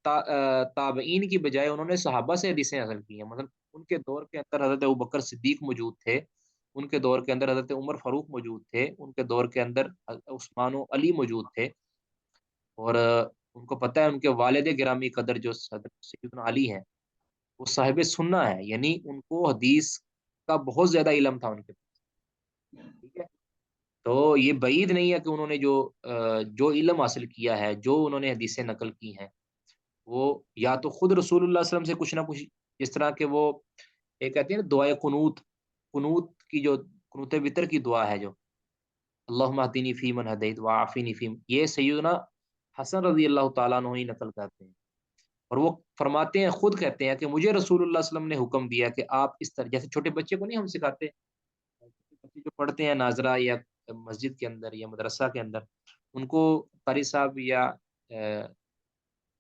تابعین کی بجائے انہوں نے صحابہ سے حدیثیں حاصل کی ہیں، مطلب ان کے دور کے اندر حضرت ابوبکر صدیق موجود تھے، ان کے دور کے اندر حضرت عمر فاروق موجود تھے، ان کے دور کے اندر عثمان و علی موجود تھے، اور ان کو پتہ ہے ان کے والد گرامی قدر جو حضرت سیدنا علی ہیں وہ صاحب سنہ ہے، یعنی ان کو حدیث کا بہت زیادہ علم تھا ان کے پاس، ٹھیک ہے۔ تو یہ بعید نہیں ہے کہ انہوں نے جو علم حاصل کیا ہے، جو انہوں نے حدیثیں نقل کی ہیں، وہ یا تو خود رسول اللہ صلی اللہ علیہ وسلم سے کچھ نہ کچھ، جس طرح کہ وہ ایک کہتے ہیں نا دعائے قنوت، قنوت کی جو قنوت وتر کی دعا ہے جو اللہم اہدنی فیمن ہدیت وعافنی فیم، یہ سیدنا حسن رضی اللہ تعالیٰ عنہ ہی نقل کرتے ہیں، اور وہ فرماتے ہیں، خود کہتے ہیں کہ مجھے رسول اللہ صلی اللہ علیہ وسلم نے حکم دیا کہ آپ اس طرح، جیسے چھوٹے بچے کو نہیں ہم سکھاتے، بچے جو پڑھتے ہیں ناظرہ یا مسجد کے اندر یا مدرسہ کے اندر، ان کو قاری صاحب یا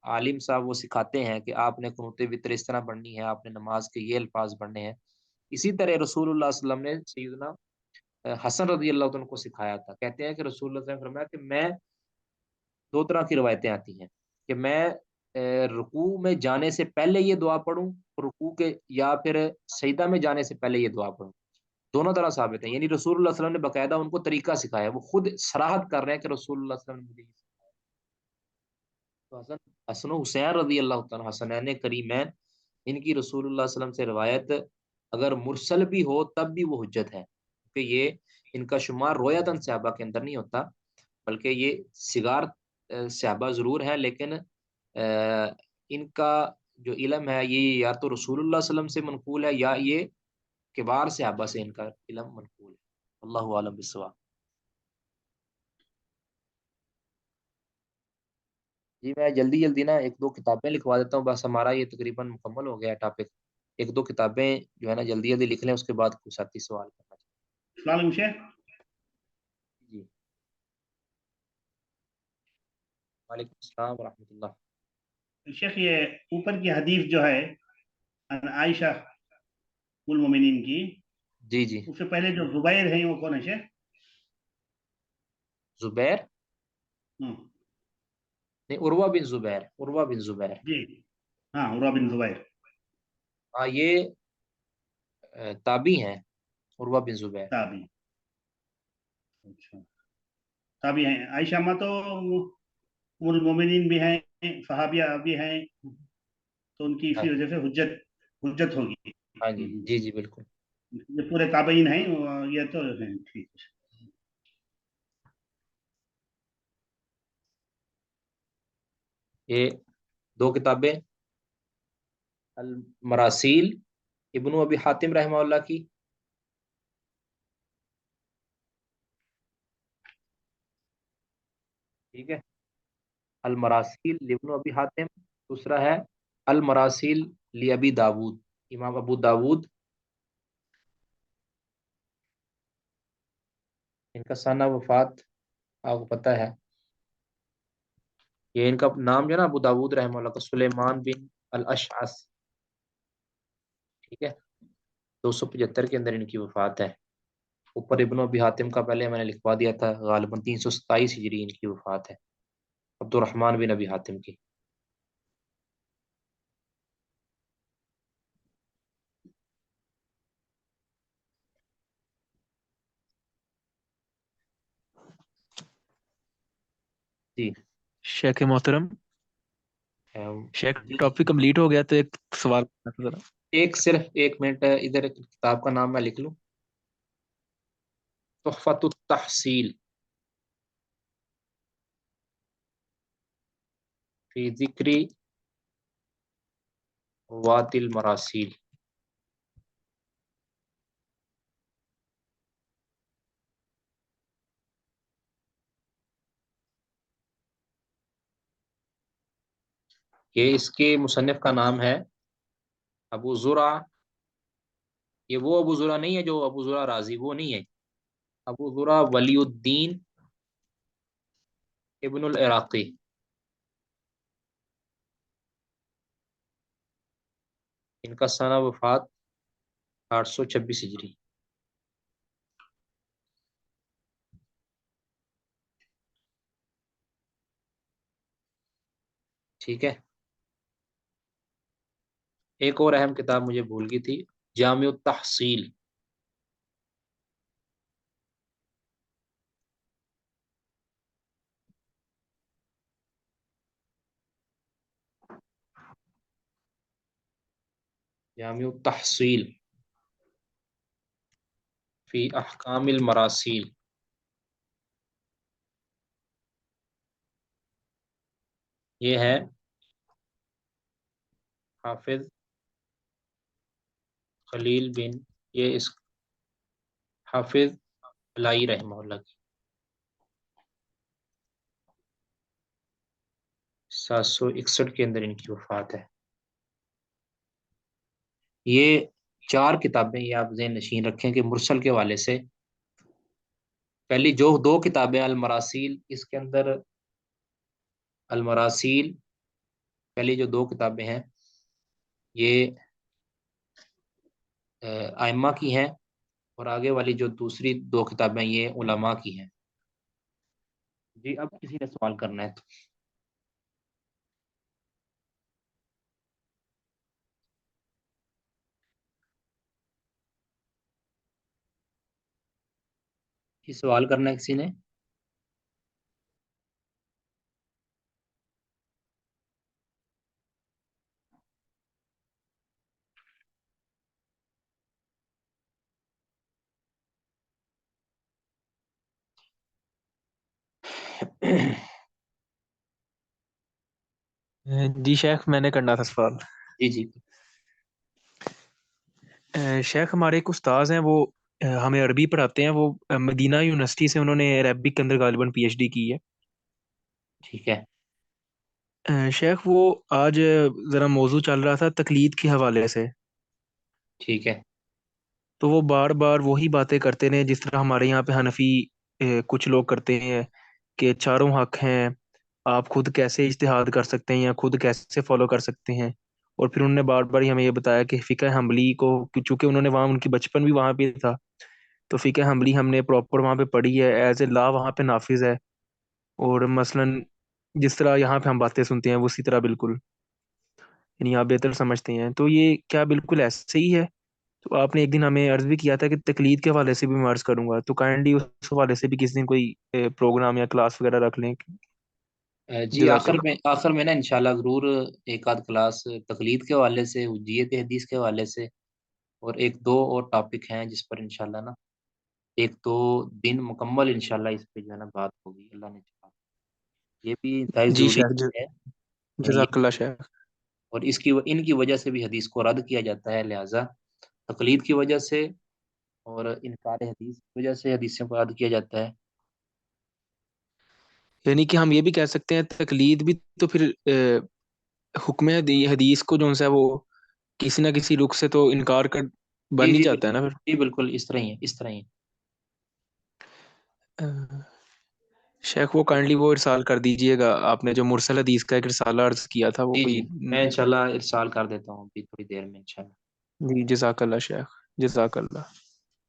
عالم صاحب وہ سکھاتے ہیں کہ آپ نے قنوت وتر اس طرح پڑھنی ہے، آپ نے نماز کے یہ الفاظ پڑھنے ہیں، اسی طرح رسول اللہ صلی اللہ علیہ وسلم نے سیدنا حسن رضی اللہ عنہ کو سکھایا تھا۔ کہتے ہیں کہ رسول اللہ صلی اللہ علیہ وسلم نے فرمایا کہ میں، دو طرح کی روایتیں آتی ہیں کہ میں رکوع میں جانے سے پہلے یہ دعا پڑھوں، رکوع کے، یا پھر سجدہ میں جانے سے پہلے یہ دعا پڑھوں، دونوں طرح ثابت ہیں، یعنی رسول اللہ صلی اللہ علیہ وسلم نے باقاعدہ ان کو طریقہ سکھایا، وہ خود صراحت کر رہے ہیں کہ رسول اللہ صلی اللہ علیہ وسلم نے مجھے یہ سکھایا۔ تو حسن و حسین رضی اللہ تعالیٰ حسنین کریمین، ان کی رسول اللہ صلی اللہ علیہ وسلم سے روایت اگر مرسل بھی ہو تب بھی وہ حجت ہے، کیونکہ یہ ان کا شمار روایتاً صحابہ کے اندر نہیں ہوتا، بلکہ یہ صغار صحابہ ضرور ہیں، لیکن ان کا جو علم ہے یہ یا تو رسول اللہ صلی اللہ علیہ وسلم سے منقول ہے، یا یہ کبار صحابہ سے ان کا علم منقول ہے۔ اللہ عالم بالصواب۔ جی میں جلدی جلدی نا ایک دو کتابیں لکھوا دیتا ہوں، بس ہمارا یہ تقریباً مکمل ہو گیا ٹاپک۔ ایک دو کتابیں جو ہے نا جلدی جلدی لکھ لیں، اس کے بعد کچھ ساتھی سوال کرنا السلام علیکم شیخ۔ چاہیے۔ جی وعلیکم السلام ورحمۃ اللہ۔ شیخ یہ اوپر کی حدیث جو ہے عن عائشہ ام المومنین کی، جی جی اس سے پہلے جو زبیر ہیں وہ کون ہے شیخ؟ زبیر، ہوں، نہیں عروہ بن زبیر، عروہ بن زبیر۔ جی ہاں، عروہ بن زبیر ہاں یہ تابعی ہیں، عروہ بن زبیر۔ تابعی، اچھا تابعی ہیں۔ عائشہ ماں تو ام المومنین بھی ہیں، صحابیہ بھی ہیں، تو ان کی ہاں اسی وجہ سے حجت حجت ہوگی۔ ہاں جی جی جی بالکل۔ یہ پورے تابعین ہیں، یہ تو ہیں، ٹھیک ہے۔ یہ دو کتابیں المراسیل ابن ابی حاتم رحمہ اللہ کی، ٹھیک ہے، المراسیل لابن ابی حاتم، دوسرا ہے المراسیل لابی داود، امام ابو داود۔ ان کا سنہ وفات آپ کو پتہ ہے، یہ ان کا نام جو ہے نا ابو داود رحمہ اللہ کا سلیمان بن الاشعث، ٹھیک ہے، 275 کے اندر ان کی وفات ہے۔ اوپر ابن ابی حاتم کا پہلے میں نے لکھوا دیا تھا، غالباً 327 ہجری ان کی وفات ہے، عبد الرحمن بن ابی حاتم کی۔ جی شیخ محترم، شیخ جی ٹاپک کمپلیٹ ہو گیا تو ایک سوال کرنا تھا ذرا۔ ایک صرف ایک منٹ ادھر کتاب کا نام میں لکھ لوں، تحفۃ التحصیل فی ذکر روات المراسیل۔ یہ اس کے مصنف کا نام ہے ابو زرع، یہ وہ ابو زرع نہیں ہے جو ابو زرع رازی، وہ نہیں ہے، ابو زرع ولی الدین ابن العراقی۔ ان کا سنہ وفات 826 ہجری۔ ٹھیک ہے، ایک اور اہم کتاب مجھے بھول گئی تھی، جامع التحصیل، جامع التحصیل فی احکام المراسیل۔ یہ ہے حافظ خلیل بن، یہ اس حافظ علائی رحمہ اللہ کی، 761 کے اندر ان کی وفات ہے۔ یہ چار کتابیں یہ آپ ذہن نشین رکھیں کہ مرسل کے حوالے سے پہلی جو دو کتابیں المراسیل، اس کے اندر المراسیل پہلی جو دو کتابیں ہیں یہ ائمہ کی ہیں، اور آگے والی جو دوسری دو کتابیں یہ علماء کی ہیں۔ جی اب کسی نے سوال کرنا ہے تو سوال کرنا ہے کسی نے؟ جی شیخ، میں نے کرنا تھا سوال. جی جی. شیخ، ہمارے ایک استاذ ہیں، وہ ہمیں عربی پڑھاتے ہیں. وہ مدینہ یونیورسٹی سے انہوں نے عربک کے اندر غالباً پی ایچ ڈی کی ہے. ٹھیک ہے. شیخ، وہ آج ذرا موضوع چل رہا تھا تقلید کے حوالے سے. ٹھیک ہے. تو وہ بار بار وہی باتیں کرتے رہے جس طرح ہمارے یہاں پہ حنفی کچھ لوگ کرتے ہیں کہ چاروں حق ہیں، آپ خود کیسے اجتہاد کر سکتے ہیں یا خود کیسے فالو کر سکتے ہیں. اور پھر انہوں نے بار بار ہمیں یہ بتایا کہ فقہ حنبلی کو، چونکہ انہوں نے وہاں، ان کی بچپن بھی وہاں پہ تھا، تو فقہ حنبلی ہم نے پراپر وہاں پہ پڑھی ہے، ایز اے لا وہاں پہ نافذ ہے. اور مثلاً جس طرح یہاں پہ ہم باتیں سنتے ہیں وہ اسی طرح بالکل، یعنی آپ بہتر سمجھتے ہیں. تو یہ کیا بالکل ایسے ہی ہے؟ تو آپ نے ایک دن ہمیں عرض بھی کیا تھا کہ تقلید کے حوالے سے بھی میں عرض کروں گا، تو کائنڈلی اس حوالے سے بھی کسی دن کوئی پروگرام یا کلاس وغیرہ رکھ لیں. جی جزاک آخر میں نا انشاءاللہ ضرور ایک آدھ کلاس تقلید کے حوالے سے، حجیت حدیث کے حوالے سے، اور ایک دو اور ٹاپک ہیں جس پر انشاءاللہ نا ایک دو دن مکمل انشاءاللہ اس پہ جو ہے نا بات ہوگی اللہ نے چاہا. یہ بھی انتہائی جی ضروری شیخ، ہے. جزاک اللہ یہ شیخ. اور ان کی وجہ سے بھی حدیث کو رد کیا جاتا ہے، لہٰذا تقلید کی وجہ سے اور انکار حدیث کی وجہ سے حدیثوں کو رد کیا جاتا ہے. یعنی کہ ہم یہ بھی کہہ سکتے ہیں تقلید بھی تو پھر حکم حدیث کو جو ہے وہ کسی نہ کسی رخ سے تو انکار کر جی بن ہی جی جاتا ہے نا بالکل. پھر. جی بالکل اس طرح ہی ہے، اس طرح ہی ہے. شیخ، وہ کائنڈلی وہ ارسال کر دیجئے گا، آپ نے جو مرسل حدیث کا ایک رسالہ عرض کیا تھا وہ جی کوئی. جی میں انشاءاللہ ارسال کر دیتا ہوں ابھی تھوڑی دیر میں انشاءاللہ. جی جزاک اللہ شیخ، جزاک اللہ.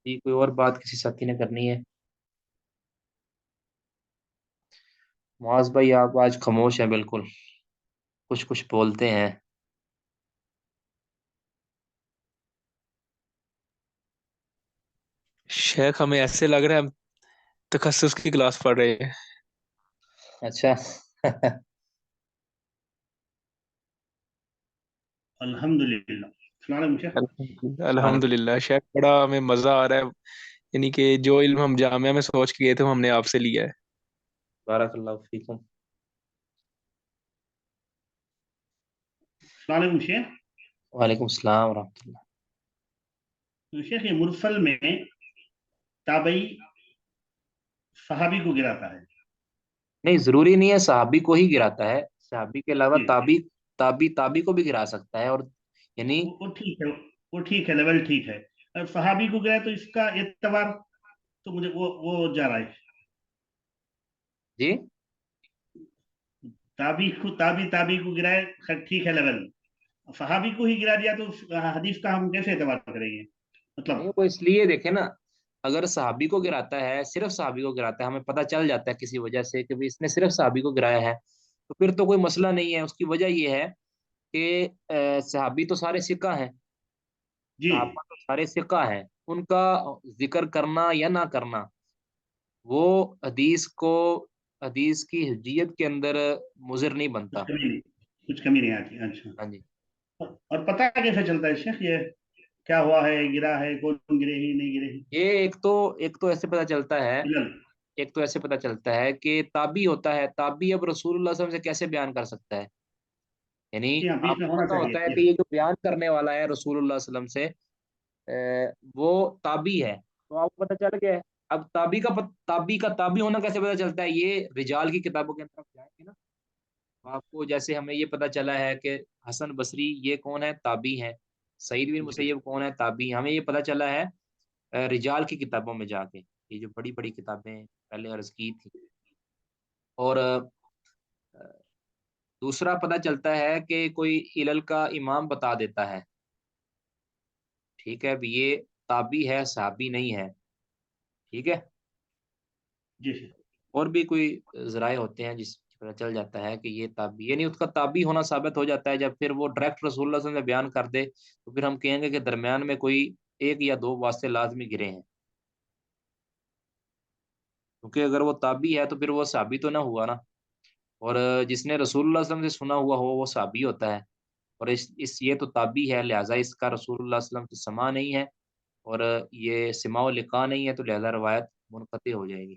جی کوئی اور بات کسی ساتھی نے کرنی ہے؟ معاذ بھائی آپ آج خاموش ہیں بالکل، کچھ بولتے ہیں. شیخ ہمیں ایسے لگ رہا ہے ہم تخصص کی کلاس پڑھ رہے ہیں. اچھا. الحمدللہ. السلام علیکم شیخ. السلام الحمد علیکم. للہ شیخ، بڑا ہمیں مزہ آ رہا ہے. یعنی کہ جو علم ہم جامعہ میں سوچ کے گئے تھے وہ ہم نے آپ سے لیا ہے. بارک اللہ فیکم. السلام علیکم شیخ. وعلیکم السلام ورحمۃ اللہ. تو شیخ یہ مرسل میں تابعی صحابی کو گراتا ہے. نہیں ضروری نہیں ہے صحابی کو ہی گراتا ہے، صحابی کے علاوہ جی تابی کو بھی گرا سکتا ہے. اور یعنی وہ ٹھیک ہے، وہ ٹھیک ہے، لیول ٹھیک ہے. اگر صحابی کو گرا تو اس کا اعتبار تو مجھے وہ جا رہا ہے. جی تابی کو گرائے ٹھیک ہے لیول. صحابی کو ہی گرا دیا تو حدیث کا ہم کیسے اعتبار کریں گے؟ مطلب نہیں وہ اس لیے دیکھیں نا، اگر صحابی کو گراتا ہے، صرف صحابی کو گراتا ہے، ہمیں پتہ چل جاتا ہے کسی وجہ سے کہ اس نے صرف صحابی کو گرایا ہے، تو پھر تو کوئی مسئلہ نہیں ہے. اس کی وجہ یہ ہے کہ صحابی تو سارے ثقہ ہیں، جی صحابہ تو سارے ثقہ ہیں، ان کا ذکر کرنا یا نہ کرنا وہ حدیث کی حجیت کے اندر مضر نہیں بنتا. کچھ کمی نہیں آتی. اچھا. ہاں جی. اور پتہ کیسے چلتا ہے شیخ یہ کیا ہوا ہے، گرا ہے، کون گرے ہی نہیں گرے ہی؟ یہ ایک تو ایسے پتہ چلتا ہے، علل. ایک تو ایسے پتہ چلتا ہے کہ تابعی ہوتا ہے. تابعی اب رسول اللہ صلی اللہ علیہ وسلم سے کیسے بیان کر سکتا ہے؟ یعنی جی ہاں، آپ بیچ میں کو ہونا پتہ چاہیے. ہوتا ہے جی کہ یہ جو بیان کرنے والا ہے رسول اللہ صلی اللہ علیہ وسلم سے وہ تابعی ہے، تو آپ کو پتہ چل گیا ہے. اب تابعی کا تابعی ہونا کیسے پتہ چلتا ہے؟ یہ رجال کی کتابوں کے اندر جائیں گے نا، تو آپ کو جیسے ہمیں یہ پتہ چلا ہے کہ حسن بصری یہ کون ہے؟ تابعی ہے. سعید بن جی مسیب کون ہے؟ تابعی. ہمیں یہ پتہ چلا ہے رجال کی کتابوں میں جا کے، یہ جو بڑی بڑی کتابیں پہلے عرض کی تھی. اور دوسرا پتہ چلتا ہے کہ کوئی علل کا امام بتا دیتا ہے، ٹھیک ہے، اب یہ تابعی ہے، صحابی نہیں ہے. ٹھیک ہے. جی جی. اور بھی کوئی ذرائع ہوتے ہیں جس سے پتہ چل جاتا ہے کہ یہ تابعی، یعنی اس کا تابعی ہونا ثابت ہو جاتا ہے جب پھر وہ ڈائریکٹ رسول اللہ صلی اللہ علیہ وسلم سے بیان کر دے، تو پھر ہم کہیں گے کہ درمیان میں کوئی ایک یا دو واسطے لازمی گرے ہیں، کیونکہ اگر وہ تابعی ہے تو پھر وہ صحابی تو نہ ہوا نا. اور جس نے رسول اللہ صلی اللہ علیہ وسلم سے سنا ہوا ہو وہ صحابی ہوتا ہے، اور یہ تو تابعی ہے، لہٰذا اس کا رسول اللہ صلی اللہ علیہ وسلم سے سما نہیں ہے، اور یہ سماع و لقاء نہیں ہے، تو لہٰذا روایت منقطع ہو جائے گی.